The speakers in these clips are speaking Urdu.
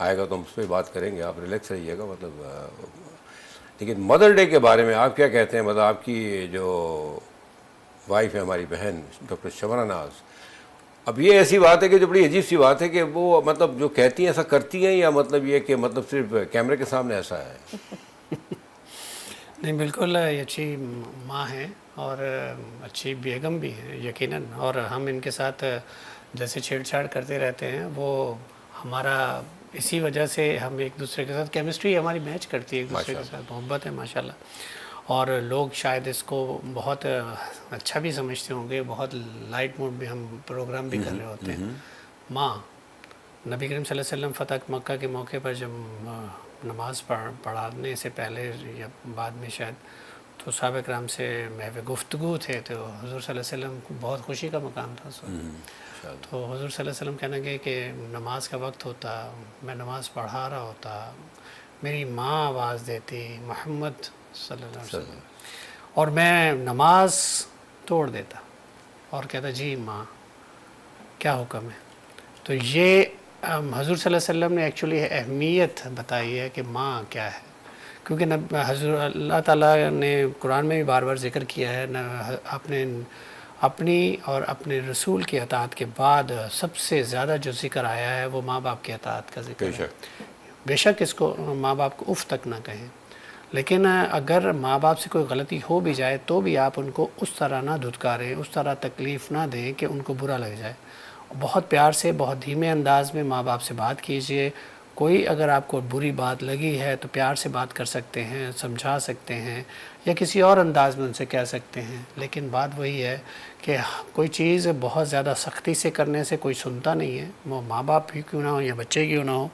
آئے گا تو ہم اس پہ بات کریں گے, آپ ریلیکس رہیے گا. مطلب لیکن مدر ڈے کے بارے میں آپ کیا کہتے ہیں؟ مطلب آپ کی جو وائف ہے, ہماری بہن ڈاکٹر شبانہ ناز, اب یہ ایسی بات ہے کہ جو بڑی عجیب سی بات ہے کہ وہ مطلب جو کہتی ہیں ایسا کرتی ہیں, یا مطلب یہ کہ مطلب صرف کیمرے کے سامنے ایسا ہے؟ نہیں, بالکل یہ اچھی ماں ہیں اور اچھی بیگم بھی ہیں یقیناً, اور ہم ان کے ساتھ جیسے چھیڑ چھاڑ کرتے رہتے ہیں وہ ہمارا اسی وجہ سے ہم ایک دوسرے کے ساتھ کیمسٹری ہماری میچ کرتی ہے, ایک دوسرے کے ساتھ محبت ہے ماشاءاللہ. اور لوگ شاید اس کو بہت اچھا بھی سمجھتے ہوں گے, بہت لائٹ موڈ میں ہم پروگرام بھی کر رہے ہوتے ہیں. ماں نبی کریم صلی اللہ علیہ وسلم فتح مکہ کے موقع پر جب نماز پڑھانے سے پہلے یا بعد میں شاید, تو صحابہ کرام سے محو گفتگو تھے, تو حضور صلی اللہ علیہ وسلم کو بہت خوشی کا مقام تھا اس وقت. تو حضور صلی اللہ علیہ وسلم کہنے گئے کہ نماز کا وقت ہوتا, میں نماز پڑھا رہا ہوتا, میری ماں آواز دیتی محمد صلی اللہ علیہ وسلم, اور میں نماز توڑ دیتا اور کہتا جی ماں کیا حکم ہے. تو یہ حضور صلی اللہ علیہ وسلم نے ایکچولی اہمیت بتائی ہے کہ ماں کیا ہے, کیونکہ حضور اللہ تعالیٰ نے قرآن میں بھی بار بار ذکر کیا ہے, آپ نے اپنی اور اپنے رسول کی اطاعت کے بعد سب سے زیادہ جو ذکر آیا ہے وہ ماں باپ کی اطاعت کا ذکر ہے. بے شک اس کو ماں باپ کو اف تک نہ کہیں, لیکن اگر ماں باپ سے کوئی غلطی ہو بھی جائے تو بھی آپ ان کو اس طرح نہ دھتکاریں, اس طرح تکلیف نہ دیں کہ ان کو برا لگ جائے. بہت پیار سے, بہت دھیمے انداز میں ماں باپ سے بات کیجئے. کوئی اگر آپ کو بری بات لگی ہے تو پیار سے بات کر سکتے ہیں, سمجھا سکتے ہیں, یا کسی اور انداز میں ان سے کہہ سکتے ہیں. لیکن بات وہی ہے کہ کوئی چیز بہت زیادہ سختی سے کرنے سے کوئی سنتا نہیں ہے, وہ ماں باپ بھی کیوں نہ ہو یا بچے کیوں نہ ہو.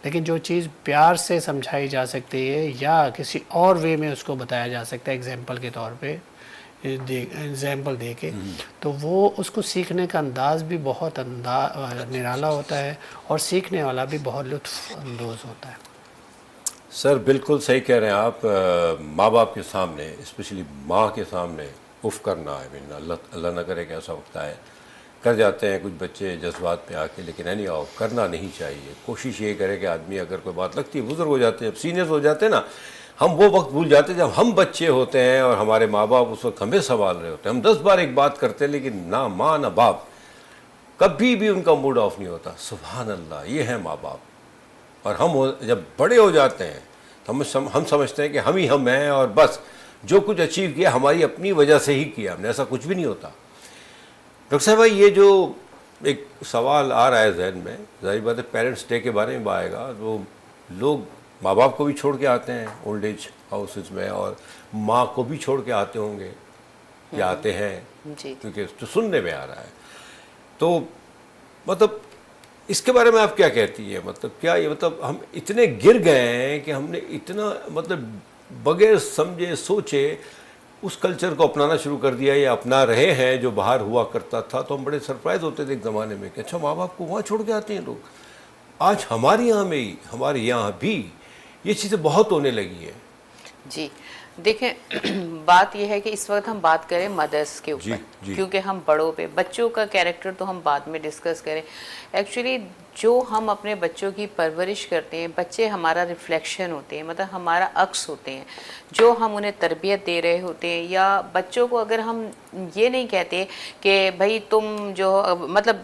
لیکن جو چیز پیار سے سمجھائی جا سکتی ہے یا کسی اور وے میں اس کو بتایا جا سکتا ہے, ایگزامپل کے طور پہ ایگزامپل دے کے, تو وہ اس کو سیکھنے کا انداز بھی بہت نرالا ہوتا ہے اور سیکھنے والا بھی بہت لطف اندوز ہوتا ہے. سر بالکل صحیح کہہ رہے ہیں آپ. ماں باپ کے سامنے, اسپیشلی ماں کے سامنے اف کرنا ہے, اللہ نہ کرے کہ ایسا وقت آئے, کر جاتے ہیں کچھ بچے جذبات پہ آ کے, لیکن اینی ہاؤ کرنا نہیں چاہیے. کوشش یہ کرے کہ آدمی اگر کوئی بات لگتی ہے, بزرگ ہو جاتے ہیں, سینئرز ہو جاتے ہیں نا, ہم وہ وقت بھول جاتے ہیں جب ہم بچے ہوتے ہیں اور ہمارے ماں باپ اس وقت ہمیں سنبھال رہے ہوتے ہیں. ہم 10 بار ایک بات کرتے ہیں لیکن نہ ماں نہ باپ, کبھی بھی ان کا موڈ آف نہیں ہوتا. سبحان اللہ, یہ ہے ماں باپ. اور ہم جب بڑے ہو جاتے ہیں تو ہم سمجھتے ہیں کہ ہم ہیں, اور بس جو کچھ اچیو کیا ہماری اپنی وجہ سے ہی کیا ہم نے, ایسا کچھ بھی نہیں ہوتا. ڈاکٹر صاحب بھائی, یہ جو ایک سوال آ رہا ہے ذہن میں, ظاہر بات ہے پیرنٹس ڈے کے بارے میں آئے گا, تو لوگ ماں باپ کو بھی چھوڑ کے آتے ہیں اولڈ ایج ہاؤسز میں, اور ماں کو بھی چھوڑ کے آتے ہوں گے یا آتے ہیں, کیونکہ تو سننے میں آ رہا ہے. تو مطلب اس کے بارے میں آپ کیا کہتی ہے؟ مطلب کیا یہ مطلب ہم اتنے گر گئے ہیں کہ ہم نے اتنا مطلب بغیر سمجھے سوچے اس کلچر کو اپنانا شروع کر دیا, یا اپنا رہے ہیں جو باہر ہوا کرتا تھا. تو ہم بڑے سرپرائز ہوتے تھے ایک زمانے میں کہ اچھا ماں باپ کو وہاں چھوڑ کے آتے ہیں لوگ. آج ہمارے یہاں میں ہی, ہمارے یہاں بھی یہ چیزیں بہت ہونے لگی ہیں. جی دیکھیں, بات یہ ہے کہ اس وقت ہم بات کریں مدرس کے اوپر, کیونکہ ہم بڑوں پہ, بچوں کا کیریکٹر تو ہم بعد میں ڈسکس کریں. ایکچولی جو ہم اپنے بچوں کی پرورش کرتے ہیں, بچے ہمارا ریفلیکشن ہوتے ہیں, مطلب ہمارا عکس ہوتے ہیں. جو ہم انہیں تربیت دے رہے ہوتے ہیں, یا بچوں کو اگر ہم یہ نہیں کہتے کہ بھائی تم جو مطلب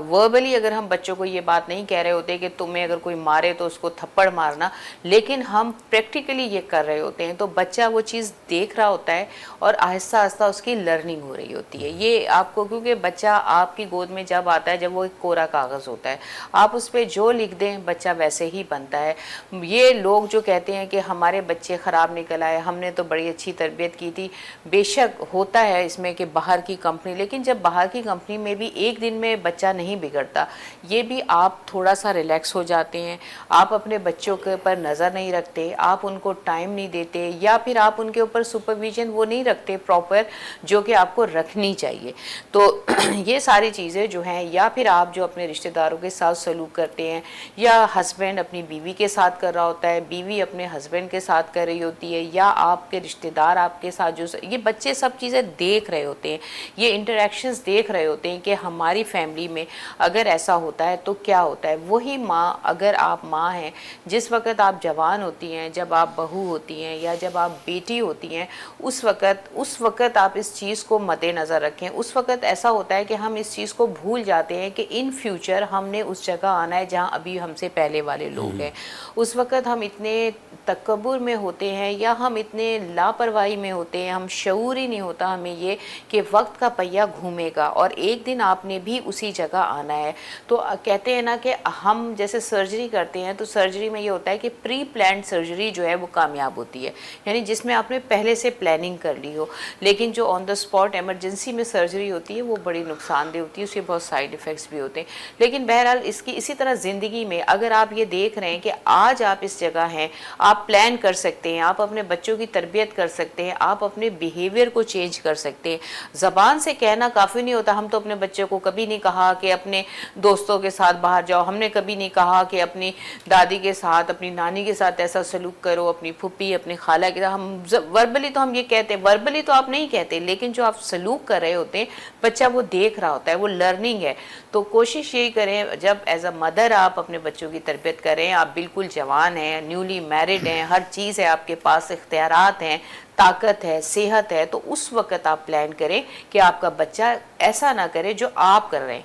وربلی اگر ہم بچوں کو یہ بات نہیں کہہ رہے ہوتے کہ تمہیں اگر کوئی مارے تو اس کو تھپڑ مارنا, لیکن ہم پریکٹیکلی یہ کر رہے ہوتے ہیں, تو بچہ وہ چیز دیکھ رہا ہوتا ہے اور آہستہ آہستہ اس کی لرننگ ہو رہی ہوتی ہے. یہ آپ کو, کیونکہ بچہ آپ کی گود میں جب آتا ہے, جب وہ ایک کوڑا کاغذ ہوتا ہے, آپ اس پہ جو لکھ دیں بچہ ویسے ہی بنتا ہے. یہ لوگ جو کہتے ہیں کہ ہمارے بچے خراب نکل آئے, ہم نے تو بڑی اچھی تربیت کی تھی, بے شک ہوتا ہے اس میں کہ باہر کی کمپنی, لیکن جب باہر کی کمپنی میں بھی ایک دن میں بچہ نہیں بگڑتا. یہ بھی آپ تھوڑا سا ریلیکس ہو جاتے ہیں, آپ اپنے بچوں کے پر نظر نہیں رکھتے, آپ ان کو ٹائم نہیں دیتے, یا پھر آپ ان کے اوپر سپرویژن وہ نہیں رکھتے پراپر جو کہ آپ کو رکھنی چاہیے. تو یہ ساری چیزیں جو ہیں، یا پھر آپ جو اپنے رشتہ داروں کے ساتھ سلوک کرتے ہیں، یا ہسبینڈ اپنی بیوی کے ساتھ کر رہا ہوتا ہے، بیوی اپنے ہسبینڈ کے ساتھ کر رہی ہوتی ہے، یا آپ کے رشتہ دار آپ کے ساتھ، جو یہ بچے سب چیزیں دیکھ رہے ہوتے ہیں، یہ انٹریکشنز دیکھ رہے ہوتے ہیں کہ ہماری فیملی میں اگر ایسا ہوتا ہے تو کیا ہوتا ہے. وہی ماں، اگر آپ ماں ہیں، جس وقت آپ جوان ہوتی ہیں، جب آپ بہو ہوتی ہیں یا جب آپ بیٹی ہوتی ہیں، اس وقت آپ اس چیز کو مد نظر رکھیں. اس وقت ایسا ہوتا ہے کہ ہم اس چیز کو بھول جاتے ہیں کہ ان فیوچر ہم نے اس جگہ آنا ہے جہاں ابھی ہم سے پہلے والے لوگ ہیں. اس وقت ہم اتنے تکبر میں ہوتے ہیں یا ہم اتنے لاپرواہی میں ہوتے ہیں، ہم شعور ہی نہیں ہوتا ہمیں یہ کہ وقت کا پہیہ گھومے گا اور ایک دن آپ نے بھی اسی جگہ آنا ہے. تو کہتے ہیں نا کہ ہم جیسے سرجری کرتے ہیں تو سرجری میں یہ ہوتا ہے کہ پری پلانڈ سرجری جو ہے وہ کامیاب ہوتی ہے، یعنی جس میں آپ نے پہلے سے پلاننگ کر لی ہو. لیکن جو آن دا اسپاٹ ایمرجنسی میں سرجری ہوتی ہے وہ بڑی نقصان دہ ہوتی ہے، اس کے بہت سائیڈ ایفیکٹس بھی ہوتے ہیں. لیکن بہرحال اسی طرح زندگی میں اگر آپ یہ دیکھ رہے ہیں کہ آج آپ اس جگہ ہیں، آپ پلان کر سکتے ہیں، آپ اپنے بچوں کی تربیت کر سکتے ہیں، آپ اپنے بیہیویئر کو چینج کر سکتے ہیں. زبان سے کہنا کافی نہیں ہوتا. ہم تو اپنے بچوں کو کبھی نہیں کہا کہ اپنے دوستوں کے ساتھ باہر جاؤ، ہم نے کبھی نہیں کہا کہ اپنی دادی کے ساتھ، اپنی نانی کے ساتھ ایسا سلوک کرو، اپنی پھپھی، اپنی خالہ کے ساتھ. ہم وربلی تو ہم یہ کہتے ہیں، وربلی تو آپ نہیں کہتے، لیکن جو آپ سلوک کر رہے ہوتے ہیں بچہ وہ دیکھ رہا ہوتا ہے، وہ لرننگ ہے. تو کوشش یہی کریں جب ایز اے مدر آپ اپنے بچوں کی تربیت کریں، آپ بالکل جوان ہیں، نیولی میرڈ ہیں، ہر چیز ہے آپ کے پاس، اختیارات ہیں، طاقت ہے، صحت ہے، تو اس وقت آپ پلان کریں کہ آپ کا بچہ ایسا نہ کرے جو آپ کر رہے ہیں.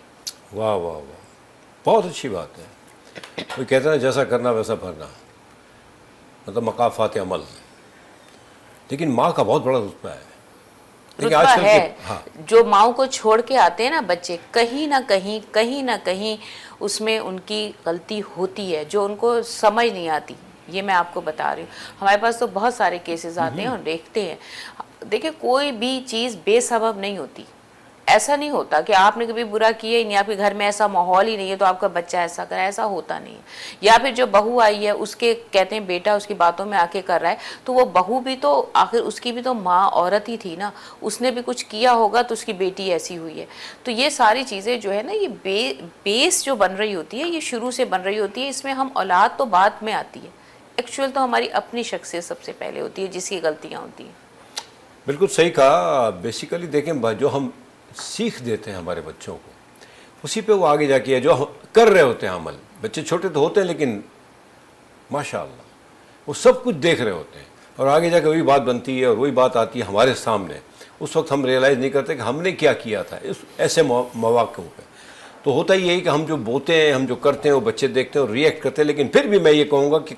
واہ واہ واہ، بہت اچھی بات ہے. وہ کہتے ہیں جیسا کرنا ویسا بھرنا، مطلب مقافات عمل. لیکن ماں کا بہت بڑا رتبہ ہے. لیکن آج رتبہ کل ہے. ہاں، جو ماؤں کو چھوڑ کے آتے ہیں نا بچے، کہیں نہ کہیں اس میں ان کی غلطی ہوتی ہے جو ان کو سمجھ نہیں آتی. یہ میں آپ کو بتا رہی ہوں، ہمارے پاس تو بہت سارے کیسز آتے ہیں اور دیکھتے ہیں. دیکھیں کوئی بھی چیز بے سبب نہیں ہوتی. ایسا نہیں ہوتا کہ آپ نے کبھی برا کیا ہی نہیں، آپ کے گھر میں ایسا ماحول ہی نہیں ہے تو آپ کا بچہ ایسا کرا، ایسا ہوتا نہیں ہے. یا پھر جو بہو آئی ہے اس کے کہتے ہیں بیٹا اس کی باتوں میں آ کے کر رہا ہے، تو وہ بہو بھی تو آخر اس کی بھی تو ماں عورت ہی تھی نا، اس نے بھی کچھ کیا ہوگا تو اس کی بیٹی ایسی ہوئی ہے. تو یہ ساری چیزیں جو ہے نا، یہ بیس جو بن رہی ہوتی ہے یہ شروع سے بن رہی ہوتی ہے. اس میں ہم اولاد تو بعد میں آتی ہے، ایکچوئل تو ہماری اپنی شخصیت سب سے پہلے ہوتی ہے جس کی غلطیاں ہوتی ہیں. بالکل صحیح کہا. بیسیکلی دیکھیں جو ہم سیکھ دیتے ہیں ہمارے بچوں کو، اسی پہ وہ آگے جا کے جو ہم کر رہے ہوتے ہیں عمل. بچے چھوٹے تو ہوتے ہیں لیکن ماشاء اللہ وہ سب کچھ دیکھ رہے ہوتے ہیں، اور آگے جا کے وہی بات بنتی ہے اور وہی بات آتی ہے ہمارے سامنے. اس وقت ہم ریئلائز نہیں کرتے کہ ہم نے کیا کیا تھا اس ایسے مواقع پہ. تو ہوتا ہی یہی کہ ہم جو بولتے ہیں، ہم جو کرتے ہیں، وہ بچے دیکھتے ہیں اور ریئیکٹ کرتے ہیں. لیکن پھر بھی میں یہ کہوں گا کہ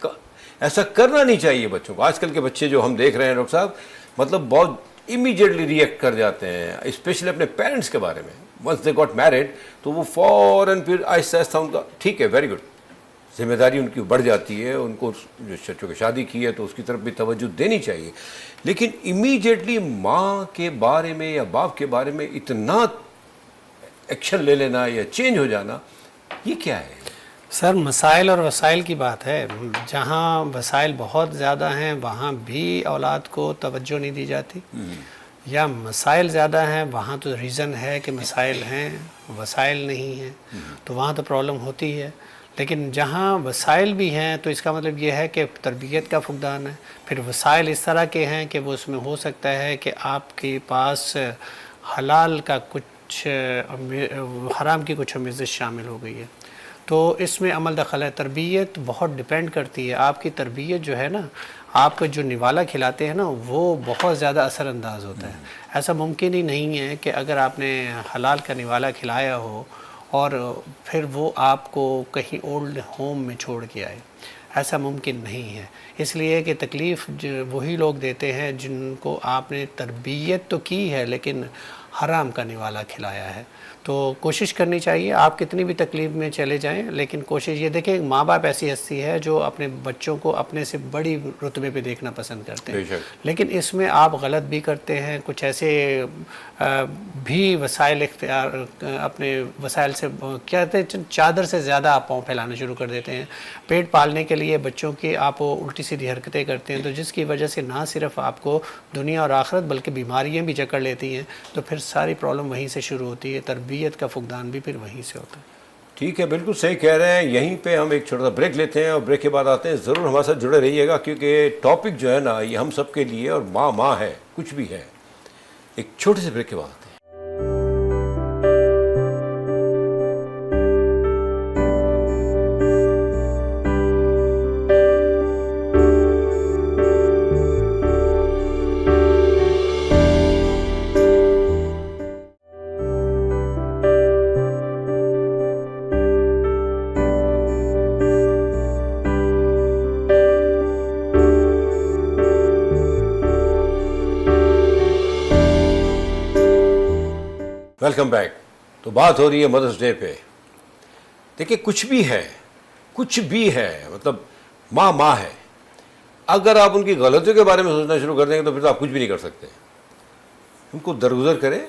ایسا کرنا نہیں چاہیے بچوں کو. آج کل کے بچے جو ہم دیکھ رہے ہیں ڈاکٹر صاحب، مطلب بہت امیڈیٹلی ریئیکٹ کر جاتے ہیں، اسپیشلی اپنے پیرنٹس کے بارے میں. ونس دے گاٹ میرڈ تو وہ فوراً پھر آہستہ آہستہ ان کا ٹھیک ہے، ویری گڈ، ذمہ داری ان کی بڑھ جاتی ہے. ان کو جو چونکہ شادی کی ہے تو اس کی طرف بھی توجہ دینی چاہیے. لیکن امیڈیٹلی ماں کے بارے میں یا باپ کے بارے میں اتنا ایکشن لے لینا یا چینج ہو جانا، یہ کیا ہے؟ سر مسائل اور وسائل کی بات ہے. جہاں وسائل بہت زیادہ ہیں وہاں بھی اولاد کو توجہ نہیں دی جاتی، یا مسائل زیادہ ہیں وہاں تو ریزن ہے کہ مسائل ہیں، وسائل نہیں ہیں، تو وہاں تو پرابلم ہوتی ہے. لیکن جہاں وسائل بھی ہیں تو اس کا مطلب یہ ہے کہ تربیت کا فقدان ہے. پھر وسائل اس طرح کے ہیں کہ وہ اس میں ہو سکتا ہے کہ آپ کے پاس حلال کا کچھ، حرام کی کچھ آمیزش شامل ہو گئی ہے، تو اس میں عمل دخل ہے. تربیت بہت ڈیپینڈ کرتی ہے. آپ کی تربیت جو ہے نا، آپ جو نوالا کھلاتے ہیں نا، وہ بہت زیادہ اثر انداز ہوتا ہے. ایسا ممکن ہی نہیں ہے کہ اگر آپ نے حلال کا نوالا کھلایا ہو اور پھر وہ آپ کو کہیں اولڈ ہوم میں چھوڑ کے آئے. ایسا ممکن نہیں ہے. اس لیے کہ تکلیف وہی لوگ دیتے ہیں جن کو آپ نے تربیت تو کی ہے لیکن حرام کا نوالا کھلایا ہے. تو کوشش کرنی چاہیے, آپ کتنی بھی تکلیف میں چلے جائیں, لیکن کوشش یہ دیکھیں, ماں باپ ایسی ہستی ہے جو اپنے بچوں کو اپنے سے بڑی رتبے پہ دیکھنا پسند کرتے ہیں, لیکن اس میں آپ غلط بھی کرتے ہیں. کچھ ایسے بھی وسائل اختیار, اپنے وسائل سے کہتے ہیں چادر سے زیادہ آپ پاؤں پھیلانا شروع کر دیتے ہیں. پیٹ پالنے کے لیے بچوں کی آپ الٹی سیدھی حرکتیں کرتے ہیں, تو جس کی وجہ سے نہ صرف آپ کو دنیا اور آخرت بلکہ بیماریاں بھی جکڑ لیتی ہیں. تو پھر ساری پرابلم وہیں سے شروع ہوتی ہے, تربیت کا فقدان بھی پھر وہیں سے ہوتا ہے. ٹھیک ہے, بالکل صحیح کہہ رہے ہیں. یہیں پہ ہم ایک چھوٹا سا بریک لیتے ہیں اور بریک کے بعد آتے ہیں. ضرور ہمارے ساتھ جڑے رہیے گا, کیونکہ ٹاپک جو ہے نا یہ ہم سب کے لیے, اور ماں ہے, کچھ بھی ہے. ایک چھوٹے سے بریک کے بعد آتے ہیں. Welcome back. تو بات ہو رہی ہے مدرس ڈے پہ. دیکھیں کچھ بھی ہے مطلب ماں ہے. اگر آپ ان کی غلطیوں کے بارے میں سوچنا شروع کر دیں گے تو پھر تو آپ کچھ بھی نہیں کر سکتے. ان کو درگزر کریں.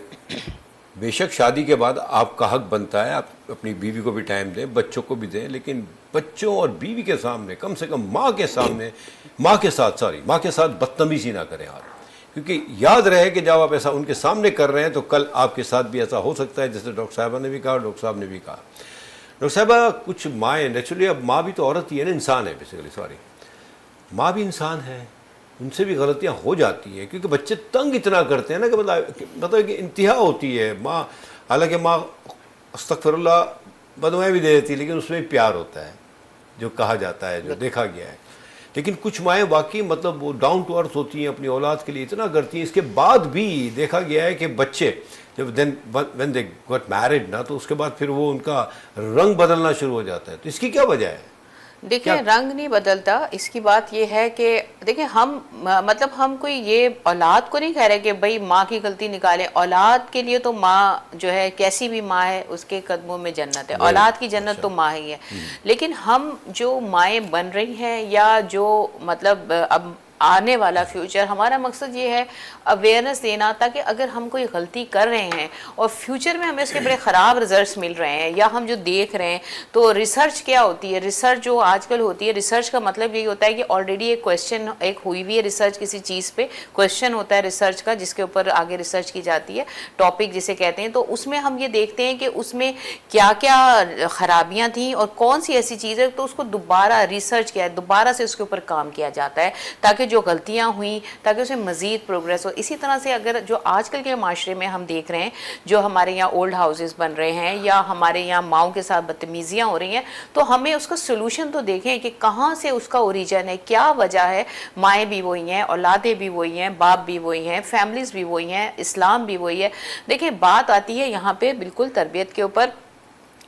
بے شک شادی کے بعد آپ کا حق بنتا ہے آپ اپنی بیوی کو بھی ٹائم دیں, بچوں کو بھی دیں, لیکن بچوں اور بیوی کے سامنے کم سے کم ماں کے ساتھ بدتمیزی نہ کریں آپ. کیونکہ یاد رہے کہ جب آپ ایسا ان کے سامنے کر رہے ہیں تو کل آپ کے ساتھ بھی ایسا ہو سکتا ہے, جیسے ڈاکٹر صاحبہ نے بھی کہا, ڈاکٹر صاحب نے بھی کہا. ڈاکٹر صاحبہ کچھ مائیں نیچرلی, اب ماں بھی تو عورت ہی ہے نا, انسان ہے بیسیکلی, ماں بھی انسان ہے, ان سے بھی غلطیاں ہو جاتی ہیں, کیونکہ بچے تنگ اتنا کرتے ہیں نا کہ مطلب کہ انتہا ہوتی ہے. ماں حالانکہ ماں استغفر اللہ بدوائیں بھی دے دیتی ہے, لیکن اس میں بھی پیار ہوتا ہے جو کہا جاتا ہے, جو دیکھا گیا ہے. لیکن کچھ مائیں واقعی مطلب وہ ڈاؤن ٹو ارتھ ہوتی ہیں, اپنی اولاد کے لیے اتنا کرتی ہیں. اس کے بعد بھی دیکھا گیا ہے کہ بچے جب وین دے گٹ میرڈ نا, تو اس کے بعد پھر وہ ان کا رنگ بدلنا شروع ہو جاتا ہے. تو اس کی کیا وجہ ہے؟ دیکھیں رنگ نہیں بدلتا. اس کی بات یہ ہے کہ دیکھیں ہم کوئی یہ اولاد کو نہیں کہہ رہے کہ بھئی ماں کی غلطی نکالیں. اولاد کے لیے تو ماں جو ہے کیسی بھی ماں ہے اس کے قدموں میں جنت ہے. اولاد کی جنت تو ماں ہی ہے. لیکن ہم جو مائیں بن رہی ہیں یا جو مطلب اب آنے والا فیوچر, ہمارا مقصد یہ ہے اویئرنس دینا, تاکہ اگر ہم کوئی غلطی کر رہے ہیں اور فیوچر میں ہمیں اس کے بڑے خراب رزلٹس مل رہے ہیں یا ہم جو دیکھ رہے ہیں, تو ریسرچ کیا ہوتی ہے, ریسرچ جو آج کل ہوتی ہے, ریسرچ کا مطلب یہی ہوتا ہے کہ آلریڈی ایک کویسچن ایک ہوئی ہوئی ہے ریسرچ کسی چیز پہ, کویسچن ہوتا ہے ریسرچ کا جس کے اوپر آگے ریسرچ کی جاتی ہے, ٹاپک جسے کہتے ہیں. تو اس میں ہم یہ دیکھتے ہیں کہ اس میں کیا کیا خرابیاں تھیں اور کون سی ایسی چیز ہے, تو اس کو دوبارہ ریسرچ کیا ہے, دوبارہ سے اس کے اوپر کام کیا جاتا ہے تاکہ جو غلطیاں ہوئیں تاکہ اسے مزید پروگریس ہو. اسی طرح سے اگر جو آج کل کے معاشرے میں ہم دیکھ رہے ہیں, جو ہمارے یہاں اولڈ ہاؤسز بن رہے ہیں یا ہمارے یہاں ماؤں کے ساتھ بدتمیزیاں ہو رہی ہیں, تو ہمیں اس کا سولوشن تو دیکھیں کہ کہاں سے اس کا اوریجن ہے, کیا وجہ ہے. مائیں بھی وہی ہیں, اولادیں بھی وہی ہیں, باپ بھی وہی ہیں, فیملیز بھی وہی ہیں, اسلام بھی وہی ہے. دیکھیں بات آتی ہے یہاں پہ بالکل تربیت کے اوپر.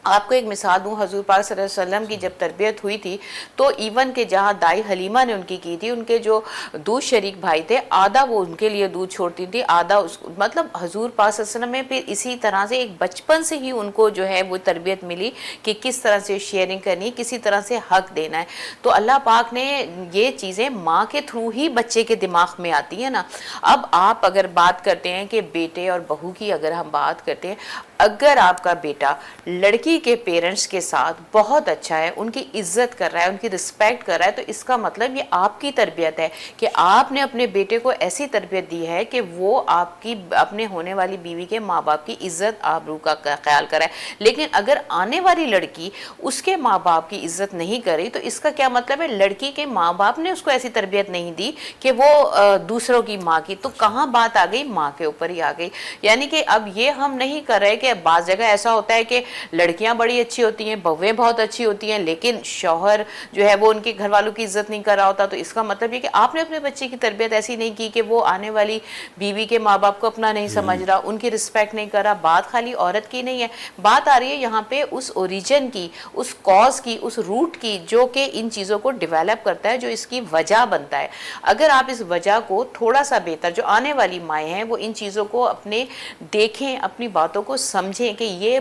آپ کو ایک مثال دوں, حضور پاک صلی اللہ علیہ وسلم کی جب تربیت ہوئی تھی تو ایون کہ جہاں دائی حلیمہ نے ان کی تھی, ان کے جو دودھ شریک بھائی تھے, آدھا وہ ان کے لیے دودھ چھوڑتی تھی, آدھا مطلب حضور پاک صلی اللہ علیہ وسلم میں پھر اسی طرح سے ایک بچپن سے ہی ان کو جو ہے وہ تربیت ملی کہ کس طرح سے شیئرنگ کرنی, کسی طرح سے حق دینا ہے. تو اللہ پاک نے یہ چیزیں ماں کے تھرو ہی بچے کے دماغ میں آتی ہیں نا. اب آپ اگر بات کرتے ہیں کہ بیٹے اور بہو کی, اگر ہم بات کرتے ہیں, اگر آپ کا بیٹا لڑکی کے پیرنٹس کے ساتھ بہت اچھا ہے, ان کی عزت کر رہا ہے, ان کی رسپیکٹ کر رہا ہے, تو اس کا مطلب یہ آپ کی تربیت ہے کہ آپ نے اپنے بیٹے کو ایسی تربیت دی ہے کہ وہ آپ کی اپنے ہونے والی بیوی کے ماں باپ کی عزت آبرو کا خیال کرے. لیکن اگر آنے والی لڑکی اس کے ماں باپ کی عزت نہیں کرے تو اس کا کیا مطلب ہے, لڑکی کے ماں باپ نے اس کو ایسی تربیت نہیں دی کہ وہ دوسروں کی ماں کی. تو کہاں بات آ گئی, ماں کے اوپر ہی آ گئی. یعنی کہ اب یہ ہم نہیں کر رہے کہ کہ بعض جگہ ایسا ہوتا ہے کہ لڑکیاں بڑی اچھی ہوتی ہیں, بہویں بہت اچھی ہوتی ہیں, لیکن شوہر جو ہے وہ ان کے گھر والوں کی عزت نہیں کر رہا ہوتا. تو اس کا مطلب یہ کہ آپ نے اپنے بچے کی تربیت ایسی نہیں کی کہ وہ آنے والی بیوی کے ماں باپ کو اپنا نہیں سمجھ رہا, ان کی رسپیکٹ نہیں کر رہا. بات خالی عورت کی نہیں ہے, بات آ رہی ہے یہاں پہ اس اوریجن کی, اس کاز کی, اس روٹ کی, جو کہ ان چیزوں کو ڈیویلپ کرتا ہے, جو اس کی وجہ بنتا ہے. اگر آپ اس وجہ کو تھوڑا سا بہتر, جو آنے والی مائیں ہیں وہ ان چیزوں کو اپنے دیکھیں, اپنی باتوں کو سمجھیں کہ یہ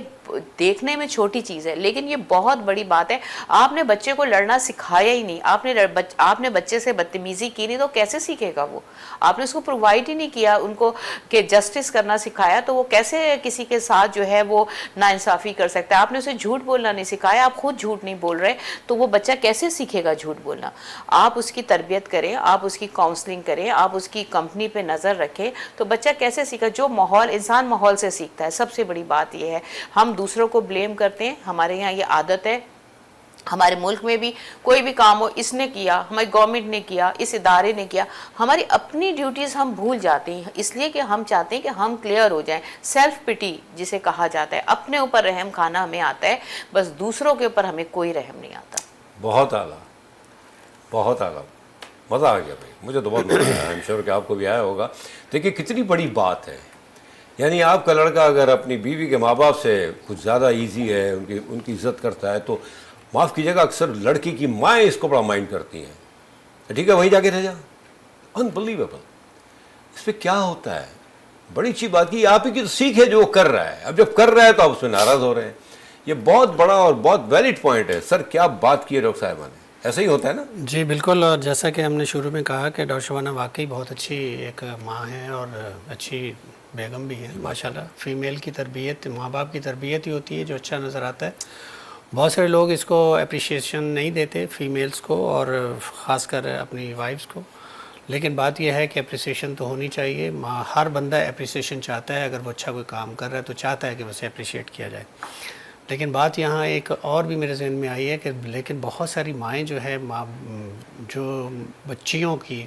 دیکھنے میں چھوٹی چیز ہے لیکن یہ بہت بڑی بات ہے. آپ نے بچے کو لڑنا سکھایا ہی نہیں, آپ نے بچے سے بدتمیزی کی نہیں, تو کیسے سیکھے گا وہ؟ آپ نے اس کو پرووائڈ ہی نہیں کیا ان کو کہ جسٹس کرنا سکھایا, تو وہ کیسے کسی کے ساتھ جو ہے وہ ناانصافی کر سکتا ہے؟ آپ نے اسے جھوٹ بولنا نہیں سکھایا, آپ خود جھوٹ نہیں بول رہے, تو وہ بچہ کیسے سیکھے گا جھوٹ بولنا؟ آپ اس کی تربیت کریں, آپ اس کی کاؤنسلنگ کریں, آپ اس کی کمپنی پہ نظر رکھیں, تو بچہ کیسے سیکھا؟ جو ماحول, انسان ماحول سے سیکھتا ہے. سب سے بڑی بات یہ ہے, ہم دوسروں کو بلیم کرتے ہیں, ہمارے یہاں یہ عادت ہے. ہمارے ملک میں بھی کوئی بھی کام ہو, اس نے کیا, ہماری گورنمنٹ نے کیا, اس ادارے نے کیا, ہماری اپنی ڈیوٹیز ہم بھول جاتے ہیں, اس لیے کہ ہم چاہتے ہیں کہ ہم کلیئر ہو جائیں. سیلف پٹی جسے کہا جاتا ہے, اپنے اوپر رحم کھانا ہمیں آتا ہے, بس دوسروں کے اوپر ہمیں کوئی رحم نہیں آتا. بہت اعلیٰ, بہت اعلیٰ, مزہ آ گیا بھائی, مجھے تو بہت مزہ آیا. آئی ایم شیور کہ آپ کو بھی آیا ہوگا. دیکھیے کتنی بڑی بات ہے, یعنی آپ کا لڑکا اگر اپنی بیوی کے ماں باپ سے کچھ زیادہ ایزی ہے, ان کی عزت کرتا ہے, تو معاف کیجیے گا اکثر لڑکی کی مائیں اس کو بڑا مائنڈ کرتی ہیں. ٹھیک ہے وہیں جا کے رہ جا, انبلیویبل. اس پہ کیا ہوتا ہے؟ بڑی اچھی بات کی, آپ ہی کی تو سیکھ ہے جو وہ کر رہا ہے. اب جب کر رہا ہے تو آپ اس میں ناراض ہو رہے ہیں. یہ بہت بڑا اور بہت ویلڈ پوائنٹ ہے. سر کیا بات کی ہے ڈاکٹر صاحبہ نے, ایسا ہی ہوتا ہے نا؟ جی بالکل, اور جیسا کہ ہم نے شروع میں کہا کہ ڈاکٹر شبانہ واقعی بہت اچھی ایک ماں ہے اور اچھی بیگم بھی ہے ماشاءاللہ. فیمیل کی تربیت, ماں باپ کی تربیت ہی ہوتی ہے جو اچھا نظر آتا ہے. بہت سارے لوگ اس کو اپریشیشن نہیں دیتے فیمیلز کو, اور خاص کر اپنی وائفز کو, لیکن بات یہ ہے کہ اپریسیشن تو ہونی چاہیے. ہر بندہ اپریسیشن چاہتا ہے, اگر وہ اچھا کوئی کام کر رہا ہے تو چاہتا ہے کہ اسے اپریشیٹ کیا جائے. لیکن بات یہاں ایک اور بھی میرے ذہن میں آئی ہے کہ لیکن بہت ساری مائیں جو ہے جو بچیوں کی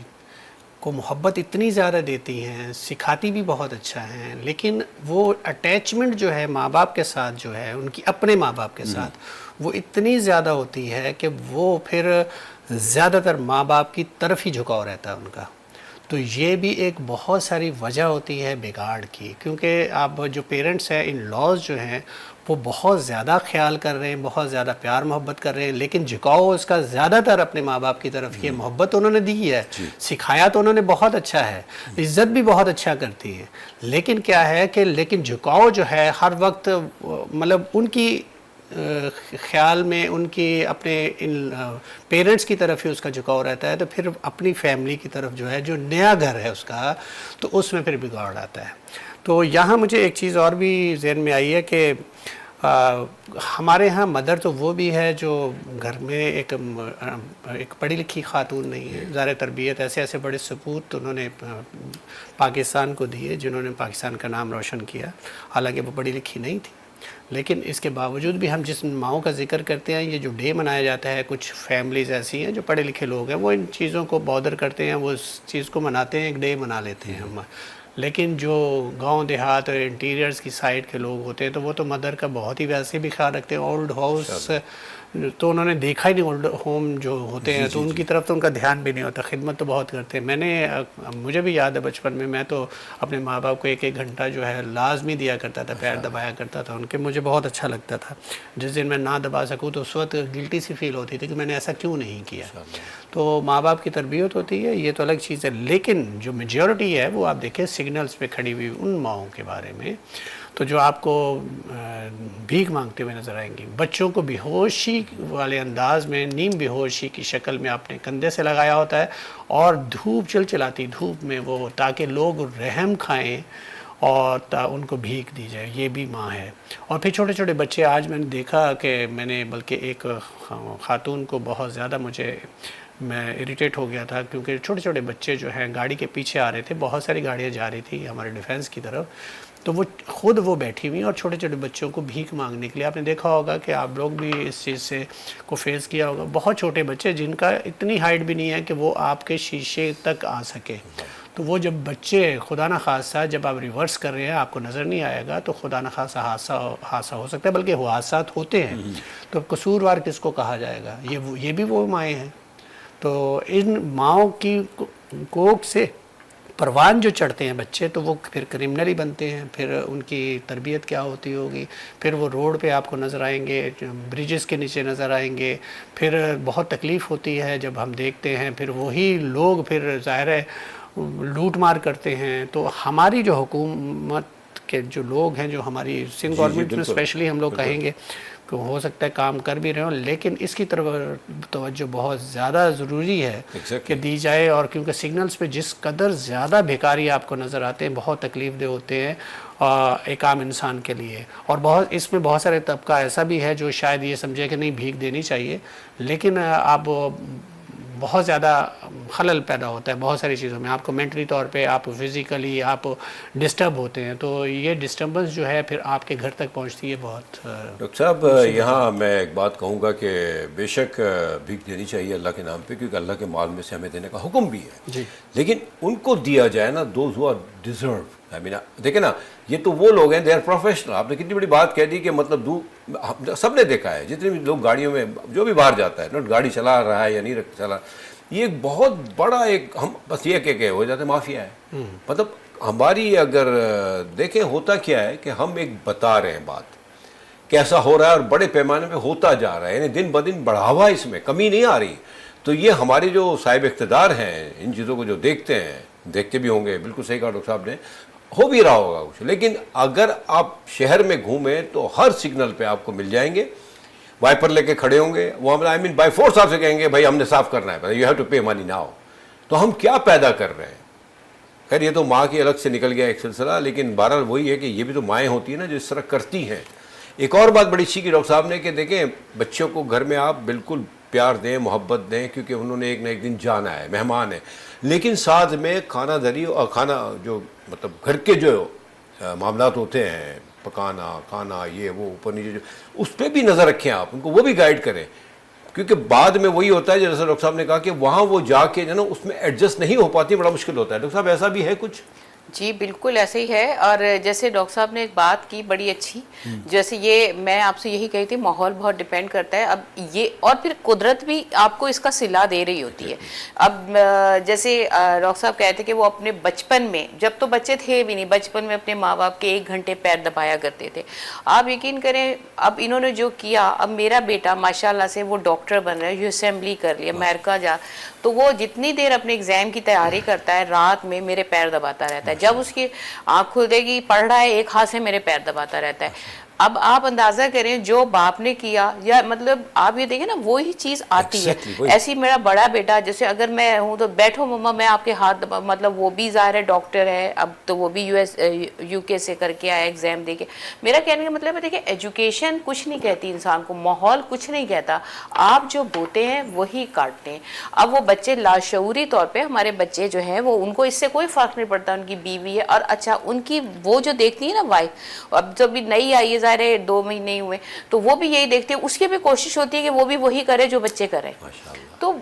کو محبت اتنی زیادہ دیتی ہیں, سکھاتی بھی بہت اچھا ہیں, لیکن وہ اٹیچمنٹ جو ہے ماں باپ کے ساتھ جو ہے ان کی اپنے ماں باپ کے ساتھ وہ اتنی زیادہ ہوتی ہے کہ وہ پھر زیادہ تر ماں باپ کی طرف ہی جھکاؤ رہتا ہے ان کا. تو یہ بھی ایک بہت ساری وجہ ہوتی ہے بگاڑ کی, کیونکہ آپ جو پیرنٹس ہیں, ان لاز جو ہیں وہ بہت زیادہ خیال کر رہے ہیں, بہت زیادہ پیار محبت کر رہے ہیں, لیکن جھکاؤ اس کا زیادہ تر اپنے ماں باپ کی طرف. یہ محبت انہوں نے دی ہے, سکھایا تو انہوں نے بہت اچھا ہے, عزت بھی بہت اچھا کرتی ہے, لیکن کیا ہے کہ لیکن جھکاؤ جو ہے ہر وقت مطلب ان کی خیال میں ان کی اپنے ان پیرنٹس کی طرف ہی اس کا جھکاؤ رہتا ہے. تو پھر اپنی فیملی کی طرف جو ہے, جو نیا گھر ہے اس کا, تو اس میں پھر بگاڑ آتا ہے. تو یہاں مجھے ایک چیز اور بھی ذہن میں آئی ہے کہ ہمارے ہاں مدر تو وہ بھی ہے جو گھر میں ایک پڑھی لکھی خاتون نہیں ہے. ظاہر تربیت ایسے بڑے سپوت انہوں نے پاکستان کو دیے جنہوں نے پاکستان کا نام روشن کیا, حالانکہ وہ پڑھی لکھی نہیں تھی. لیکن اس کے باوجود بھی ہم جس ماؤں کا ذکر کرتے ہیں, یہ جو ڈے منایا جاتا ہے, کچھ فیملیز ایسی ہیں جو پڑھے لکھے لوگ ہیں, وہ ان چیزوں کو بادر کرتے ہیں, وہ اس چیز کو مناتے ہیں, ایک ڈے منا لیتے ہیں ہم. لیکن جو گاؤں دیہات اور انٹیریئرز کی سائڈ کے لوگ ہوتے ہیں تو وہ تو مدر کا بہت ہی ویسے بھی خیال رکھتے ہیں. اولڈ ہاؤس تو انہوں نے دیکھا ہی نہیں, اولڈ ہوم جو ہوتے ہیں تو ان کی طرف تو ان کا دھیان بھی نہیں ہوتا, خدمت تو بہت کرتے ہیں. مجھے بھی یاد ہے بچپن میں تو اپنے ماں باپ کو ایک گھنٹہ جو ہے لازمی دیا کرتا تھا, پیر دبایا کرتا تھا ان کے. مجھے بہت اچھا لگتا تھا. جس دن میں نہ دبا سکوں تو اس وقت گلٹی سی فیل ہوتی تھی کہ میں نے ایسا کیوں نہیں کیا. تو ماں باپ کی تربیت ہوتی ہے, یہ تو الگ چیز ہے. لیکن جو میجورٹی ہے وہ آپ دیکھیں سگنلز پہ کھڑی ہوئی ان ماؤں کے بارے میں, تو جو آپ کو بھیک مانگتے ہوئے نظر آئیں گی, بچوں کو بے ہوشی والے انداز میں, نیم بے ہوشی کی شکل میں آپ نے کندھے سے لگایا ہوتا ہے, اور دھوپ چلاتی دھوپ میں وہ, تاکہ لوگ رحم کھائیں اور ان کو بھیک دی جائے. یہ بھی ماں ہے. اور پھر چھوٹے چھوٹے بچے, آج میں نے دیکھا کہ میں نے بلکہ ایک خاتون کو بہت زیادہ میں اریٹیٹ ہو گیا تھا, کیونکہ چھوٹے چھوٹے بچے جو ہیں گاڑی کے پیچھے آ رہے تھے, بہت ساری گاڑیاں جا رہی تھی ہمارے ڈیفینس کی طرف, تو وہ بیٹھی ہوئی اور چھوٹے چھوٹے بچوں کو بھیک مانگنے کے لیے. آپ نے دیکھا ہوگا کہ آپ لوگ بھی اس چیز سے کو فیس کیا ہوگا, بہت چھوٹے بچے جن کا اتنی ہائٹ بھی نہیں ہے کہ وہ آپ کے شیشے تک آ سکے, تو وہ جب بچے خدا نہ خاصہ جب آپ ریورس کر رہے ہیں آپ کو نظر نہیں آئے گا تو خدا نہ خاصہ حادثہ ہو سکتا ہے، بلکہ وہ حادثات ہوتے ہیں، تو اب قصوروار کس کو کہا جائے گا؟ یہ بھی وہ مائیں ہیں. تو ان ماؤں کی کوکھ سے پروان جو چڑھتے ہیں بچے تو وہ پھر کرمنل ہی بنتے ہیں، پھر ان کی تربیت کیا ہوتی ہوگی، پھر وہ روڈ پہ آپ کو نظر آئیں گے، بریجز کے نیچے نظر آئیں گے، پھر بہت تکلیف ہوتی ہے جب ہم دیکھتے ہیں پھر وہی لوگ پھر ظاہر ہے لوٹ مار کرتے ہیں. تو ہماری جو حکومت کے جو لوگ ہیں، جو ہماری سندھ گورنمنٹ میں اسپیشلی ہم لوگ کہیں گے کہ ہو سکتا ہے کام کر بھی رہے ہوں، لیکن اس کی طرف توجہ بہت زیادہ ضروری ہے کہ دی جائے. اور کیونکہ سگنلز پہ جس قدر زیادہ بھیکاری آپ کو نظر آتے ہیں، بہت تکلیف دہ ہوتے ہیں ایک عام انسان کے لیے. اور اس میں بہت سارے طبقہ ایسا بھی ہے جو شاید یہ سمجھے کہ نہیں بھیک دینی چاہیے، لیکن آپ بہت زیادہ خلل پیدا ہوتا ہے بہت ساری چیزوں میں. آپ کو مینٹلی طور پہ آپ فزیکلی آپ ڈسٹرب ہوتے ہیں، تو یہ ڈسٹربنس جو ہے پھر آپ کے گھر تک پہنچتی ہے بہت. ڈاکٹر صاحب یہاں میں ایک بات کہوں گا کہ بے شک بھیک دینی چاہیے اللہ کے نام پہ، کیونکہ اللہ کے مال میں سے ہمیں دینے کا حکم بھی ہے جی. لیکن ان کو دیا جائے نا دوز ہو ڈیزرو. دیکھیں نا یہ تو وہ لوگ ہیں دے آر پروفیشنل. آپ نے کتنی بڑی بات کہہ دی کہ مطلب سب نے دیکھا ہے جتنے بھی لوگ گاڑیوں میں جو بھی باہر جاتا ہے نوٹ گاڑی چلا رہا ہے یا نہیں چلا، یہ ایک بہت بڑا ایک ہم بس یہ کہ ہو جاتے مافیا ہے. مطلب ہماری اگر دیکھیں ہوتا کیا ہے کہ ہم ایک بتا رہے ہیں بات کیسا ہو رہا ہے اور بڑے پیمانے پہ ہوتا جا رہا ہے، یعنی دن بدن بڑھاوا اس میں کمی نہیں آ رہی. تو یہ ہمارے جو صاحب اقتدار ہیں ان چیزوں کو جو دیکھتے ہیں، دیکھتے بھی ہوں گے، بالکل صحیح کہا ڈاکٹر صاحب نے، ہو بھی رہا ہوگا کچھ. لیکن اگر آپ شہر میں گھومیں تو ہر سگنل پہ آپ کو مل جائیں گے وائپر لے کے کھڑے ہوں گے، وہ آئی مین بائی فورس آپ سے کہیں گے بھائی ہم نے صاف کرنا ہے، you have to pay money now. تو ہم کیا پیدا کر رہے ہیں؟ خیر یہ تو ماں کی الگ سے نکل گیا ایک سلسلہ، لیکن بہرحال وہی ہے کہ یہ بھی تو مائیں ہوتی ہیں نا جو اس طرح کرتی ہیں. ایک اور بات بڑی اچھی کی ڈاکٹر صاحب نے کہ دیکھیں بچوں کو گھر میں آپ بالکل پیار دیں، محبت دیں، کیونکہ انہوں نے ایک نہ ایک دن جانا ہے، مہمان ہے، لیکن ساتھ میں کھانا دری اور کھانا جو مطلب گھر کے جو معاملات ہوتے ہیں، پکانا کھانا یہ وہ اوپر نیچے جو اس پہ بھی نظر رکھیں، آپ ان کو وہ بھی گائیڈ کریں. کیونکہ بعد میں وہی ہوتا ہے جیسے ڈاکٹر صاحب نے کہا کہ وہاں وہ جا کے جو نا اس میں ایڈجسٹ نہیں ہو پاتی، بڑا مشکل ہوتا ہے. ڈاکٹر صاحب ایسا بھی ہے کچھ؟ جی بالکل ایسے ہی ہے. اور جیسے ڈاکٹر صاحب نے ایک بات کی بڑی اچھی، جیسے یہ میں آپ سے یہی کہی تھی ماحول بہت ڈیپینڈ کرتا ہے. اب یہ اور پھر قدرت بھی آپ کو اس کا صلہ دے رہی ہوتی ہے. اب جیسے ڈاکٹر صاحب کہتے کہ وہ اپنے بچپن میں، جب تو بچے تھے بھی نہیں، بچپن میں اپنے ماں باپ کے 1 گھنٹے پیر دبایا کرتے تھے. آپ یقین کریں اب انہوں نے جو کیا، اب میرا بیٹا ماشاءاللہ سے وہ ڈاکٹر بن رہا ہے، جو اسمبلی کر لیا، امریکہ جا، تو وہ جتنی دیر اپنے ایگزام کی تیاری کرتا ہے رات میں میرے پیر دباتا رہتا ہے. جب اس کی آنکھ کھل دے گی پڑھ رہا ہے، ایک ہاتھ سے میرے پیر دباتا رہتا ہے. اب آپ اندازہ کریں جو باپ نے کیا، یا مطلب آپ یہ دیکھیں نا وہی چیز آتی ہے. ایسی میرا بڑا بیٹا، جیسے اگر میں ہوں تو بیٹھو مما میں آپ کے ہاتھ مطلب وہ بھی ظاہر ہے ڈاکٹر ہے، اب تو وہ بھی یو کے سے کر کے آیا ایگزام دے کے. میرا کہنے کا مطلب ہے دیکھیں ایجوکیشن کچھ نہیں کہتی انسان کو، ماحول کچھ نہیں کہتا، آپ جو بوتے ہیں وہی کاٹتے ہیں. اب وہ بچے لاشعوری طور پہ، ہمارے بچے جو ہیں وہ ان کو اس سے کوئی فرق نہیں پڑتا، ان کی بیوی ہے اور اچھا ان کی وہ جو دیکھتی ہے نا وائف، اب جب بھی نئی آئی ہے ظاہر ہے 2 مہینے ہی ہوئے، تو وہ بھی یہی دیکھتے ہیں، اس کی بھی کوشش ہوتی ہے کہ وہ بھی وہی کرے جو بچے کریں. تو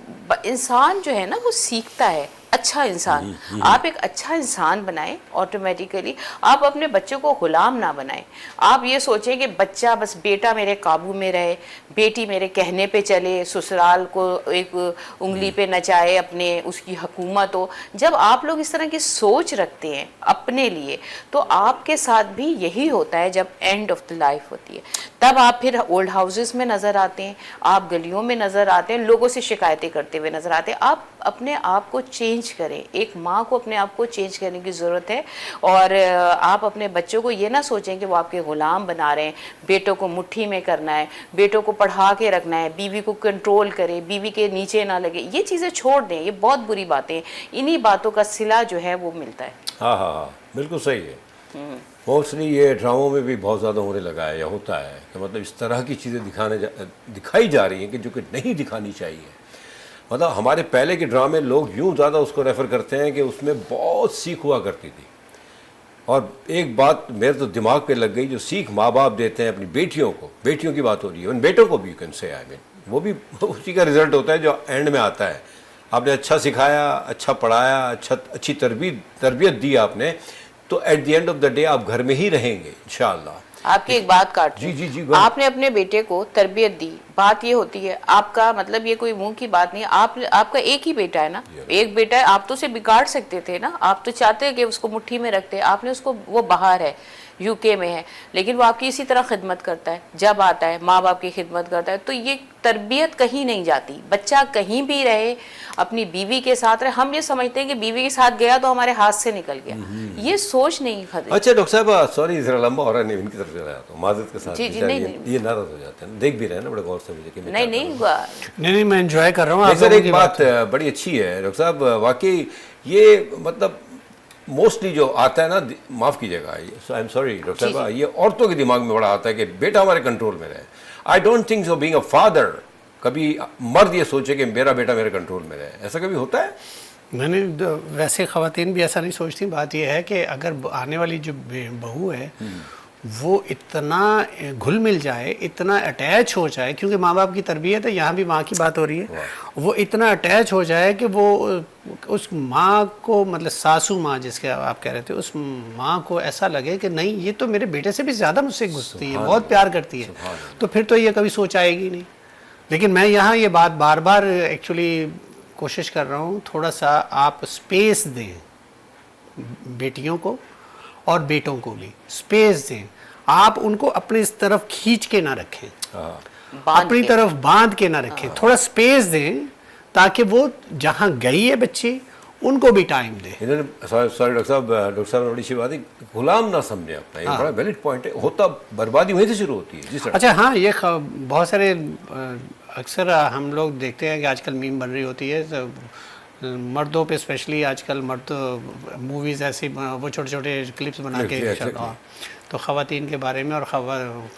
انسان جو ہے نا وہ سیکھتا ہے. اچھا انسان، آپ ایک اچھا انسان بنائیں، آٹومیٹیکلی آپ اپنے بچوں کو غلام نہ بنائیں. آپ یہ سوچیں کہ بچہ بس بیٹا میرے قابو میں رہے، بیٹی میرے کہنے پہ چلے، سسرال کو ایک انگلی پہ نچائے، اپنے اس کی حکومت ہو. جب آپ لوگ اس طرح کی سوچ رکھتے ہیں اپنے لیے تو آپ کے ساتھ بھی یہی ہوتا ہے. جب اینڈ آف دا لائف ہوتی ہے تب آپ پھر اولڈ ہاؤسز میں نظر آتے ہیں، آپ گلیوں میں نظر آتے ہیں، لوگوں سے شکایتیں کرتے ہوئے نظر آتے ہیں. آپ اپنے آپ کو چینج کریں. ایک ماں کو اپنے آپ کو چینج کرنے کی ضرورت ہے. اور آپ اپنے بچوں کو یہ نہ سوچیں کہ وہ آپ کے غلام بنا رہے ہیں. بیٹوں کو مٹھی میں کرنا ہے، بیٹوں کو پڑھا کے رکھنا ہے، بیوی کو کنٹرول کرے، بیوی کے نیچے نہ لگے. یہ چیزیں چھوڑ دیں، یہ بہت بری باتیں ہیں. انہی باتوں کا صلہ جو ہے وہ ملتا ہے. ہاں بالکل صحیح ہے. موسٹلی یہ ڈراموں میں بھی بہت زیادہ ہونے لگا ہے یا ہوتا ہے کہ مطلب اس طرح کی چیزیں دکھائی جا رہی ہیں کہ جو کہ نہیں دکھانی چاہیے. مطلب ہمارے پہلے کے ڈرامے لوگ یوں زیادہ اس کو ریفر کرتے ہیں کہ اس میں بہت سیکھ ہوا کرتی تھی. اور ایک بات میرے تو دماغ پہ لگ گئی، جو سیکھ ماں باپ دیتے ہیں اپنی بیٹیوں کو، بیٹیوں کی بات ہو رہی ہے، ان بیٹوں کو بھی یو کین سے، وہ بھی اسی کا رزلٹ ہوتا ہے جو اینڈ میں آتا ہے. آپ نے اچھا سکھایا، اچھا پڑھایا، اچھی تربیت دی آپ نے، تو at the end of the day آپ گھر میں ہی رہیں گے انشاءاللہ۔ آپ کی ایک بات کاٹ جی دوں، جی آپ نے اپنے بیٹے کو تربیت دی، بات یہ ہوتی ہے آپ کا مطلب یہ کوئی منہ کی بات نہیں، آپ کا ایک ہی بیٹا ہے نا، ایک بیٹا ہے، آپ تو اسے بگاڑ سکتے تھے نا، آپ تو چاہتے کہ اس کو مٹھی میں رکھتے، آپ نے اس کو، وہ باہر ہے، یو کے میں ہے، لیکن وہ آپ کی اسی طرح خدمت کرتا ہے، جب آتا ہے ماں باپ کی خدمت کرتا ہے، تو یہ تربیت کہیں نہیں جاتی، بچہ کہیں بھی رہے اپنی بیوی کے ساتھ رہے، ہم یہ سمجھتے ہیں کہ بیوی کے ساتھ گیا تو ہمارے ہاتھ سے نکل گیا، یہ سوچ نہیں ختم۔ اچھا ڈاکٹر صاحب سوری ذرا لمبا ہو رہا ہے، نہیں ان کی طرف سے آتا ہوں معذرت کے ساتھ، جی جی، نہیں یہ ناراض ہو جاتے ہیں، دیکھ بھی رہے ہیں نا بڑے غور سے مجھے کہ نہیں نہیں ہوا، نہیں میں انجوائے کر رہا ہوں۔ سر ایک بات بڑی اچھی ہے ڈاکٹر صاحب، واقعی یہ مطلب موسٹلی جو آتا ہے نا، معاف کیجیے گا، آئی ایم سوری ڈاکٹر صاحب، یہ عورتوں کے دماغ میں بڑا آتا ہے کہ بیٹا ہمارے کنٹرول میں رہے۔ I don't think so being a father کبھی مرد یہ سوچے کہ میرا بیٹا میرے کنٹرول میں رہے، ایسا کبھی ہوتا ہے؟ میں نے ویسے خواتین بھی ایسا نہیں سوچتی، بات یہ ہے کہ اگر آنے والی جو بہو ہے وہ اتنا گھل مل جائے، اتنا اٹیچ ہو جائے، کیونکہ ماں باپ کی تربیت ہے، یہاں بھی ماں کی بات ہو رہی ہے، وہ اتنا اٹیچ ہو جائے کہ وہ اس ماں کو، مطلب ساسو ماں جس کے آپ کہہ رہے تھے، اس ماں کو ایسا لگے کہ نہیں یہ تو میرے بیٹے سے بھی زیادہ مجھ سے گھستی ہے، بہت پیار کرتی ہے، تو پھر تو یہ کبھی سوچ آئے گی نہیں۔ لیکن میں یہاں یہ بات بار بار ایکچولی کوشش کر رہا ہوں، تھوڑا سا آپ سپیس دیں بیٹیوں کو اور بیٹوں کو بھی سپیس دیں، آپ ان کو اپنی اس طرف کھینچ کے نہ رکھیں، اپنی طرف باندھ کے نہ رکھیں، تھوڑا سپیس دیں تاکہ وہ جہاں گئی ہے بچی ان کو بھی ٹائم دے۔ انہوں نے سوری ڈاکٹر صاحب نے بڑی سی بات ہے، غلام نہ سمجھے اپنا، یہ بڑا ویلڈ پوائنٹ ہے، ہوتا بربادی وہیں سے شروع ہوتی ہے۔ جی سر۔ اچھا ہاں، یہ بہت سارے اکثر ہم لوگ دیکھتے ہیں کہ آج کل میم بن رہی ہوتی ہے مردوں پہ، اسپیشلی آج کل مرد موویز ایسی وہ چھوٹے چھوٹے کلپس بنا کے، تو خواتین کے بارے میں اور